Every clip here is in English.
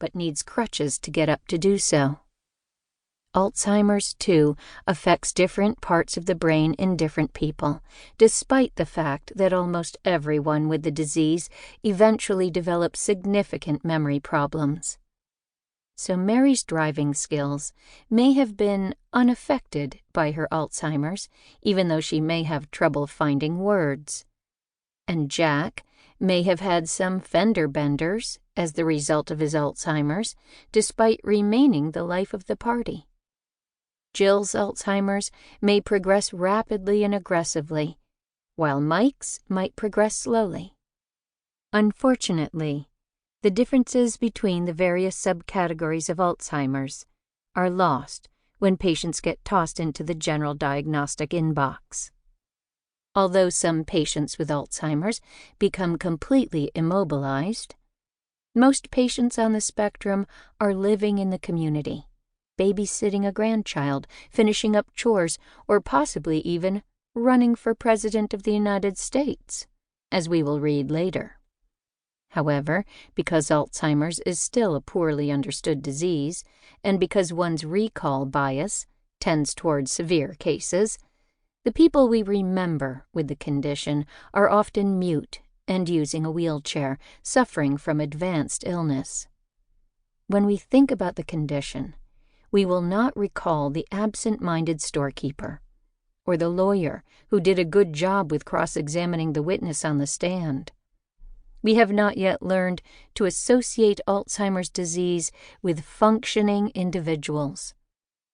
but needs crutches to get up to do so. Alzheimer's, too, affects different parts of the brain in different people, despite the fact that almost everyone with the disease eventually develops significant memory problems. So Mary's driving skills may have been unaffected by her Alzheimer's, even though she may have trouble finding words. And Jack may have had some fender benders as the result of his Alzheimer's, despite remaining the life of the party. Jill's Alzheimer's may progress rapidly and aggressively, while Mike's might progress slowly. Unfortunately, the differences between the various subcategories of Alzheimer's are lost when patients get tossed into the general diagnostic inbox. Although some patients with Alzheimer's become completely immobilized, most patients on the spectrum are living in the community, babysitting a grandchild, finishing up chores, or possibly even running for President of the United States, as we will read later. However, because Alzheimer's is still a poorly understood disease, and because one's recall bias tends towards severe cases, the people we remember with the condition are often mute and using a wheelchair, suffering from advanced illness. When we think about the condition, we will not recall the absent-minded storekeeper, or the lawyer who did a good job with cross-examining the witness on the stand. We have not yet learned to associate Alzheimer's disease with functioning individuals,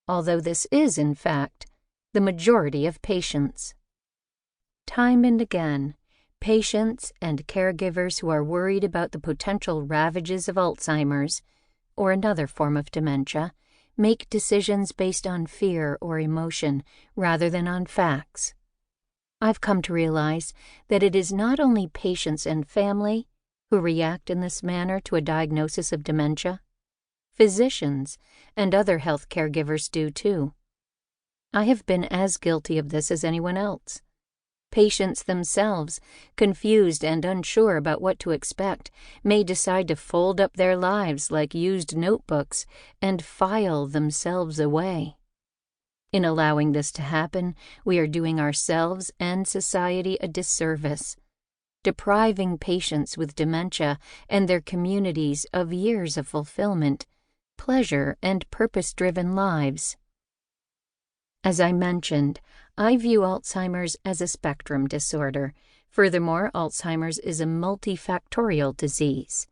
although this is, in fact, the majority of patients. Time and again, patients and caregivers who are worried about the potential ravages of Alzheimer's, or another form of dementia, make decisions based on fear or emotion rather than on facts. I've come to realize that it is not only patients and family who react in this manner to a diagnosis of dementia. Physicians and other health caregivers do too. I have been as guilty of this as anyone else. Patients themselves, confused and unsure about what to expect, may decide to fold up their lives like used notebooks and file themselves away. In allowing this to happen, we are doing ourselves and society a disservice, depriving patients with dementia and their communities of years of fulfillment, pleasure, and purpose-driven lives. As I mentioned, I view Alzheimer's as a spectrum disorder. Furthermore, Alzheimer's is a multifactorial disease,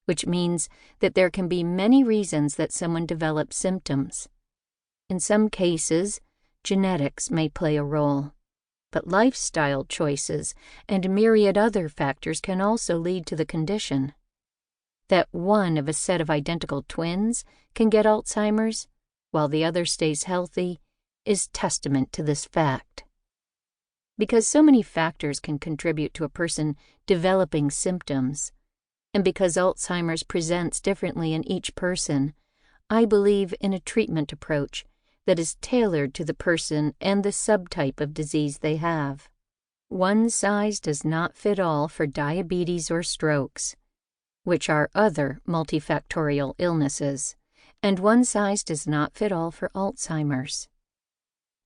which means that there can be many reasons that someone develops symptoms. In some cases, genetics may play a role, but lifestyle choices and myriad other factors can also lead to the condition. That one of a set of identical twins can get Alzheimer's, while the other stays healthy, is testament to this fact. Because so many factors can contribute to a person developing symptoms, and because Alzheimer's presents differently in each person, I believe in a treatment approach that is tailored to the person and the subtype of disease they have. One size does not fit all for diabetes or strokes, which are other multifactorial illnesses, and one size does not fit all for Alzheimer's.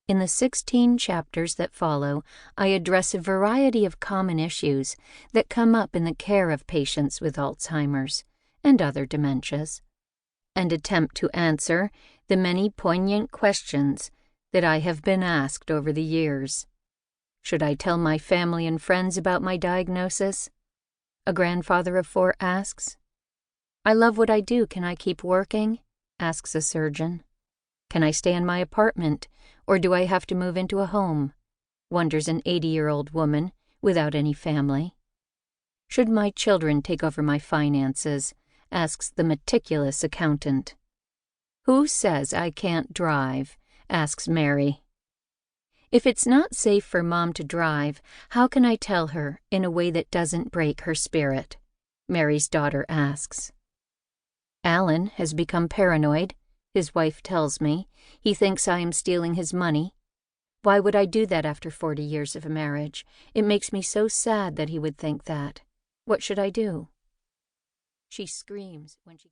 In the 16 chapters that follow, I address a variety of common issues that come up in the care of patients with Alzheimer's and other dementias, and attempt to answer the many poignant questions that I have been asked over the years. Should I tell my family and friends about my diagnosis? A grandfather of 4 asks. I love what I do. Can I keep working? Asks a surgeon. Can I stay in my apartment, or do I have to move into a home? Wonders an 80-year-old woman without any family. Should my children take over my finances? Asks the meticulous accountant. Who says I can't drive? Asks Mary. If it's not safe for Mom to drive, how can I tell her in a way that doesn't break her spirit? Mary's daughter asks. Alan has become paranoid. His wife tells me. He thinks I am stealing his money. Why would I do that after 40 years of a marriage? It makes me so sad that he would think that. What should I do? She screams when she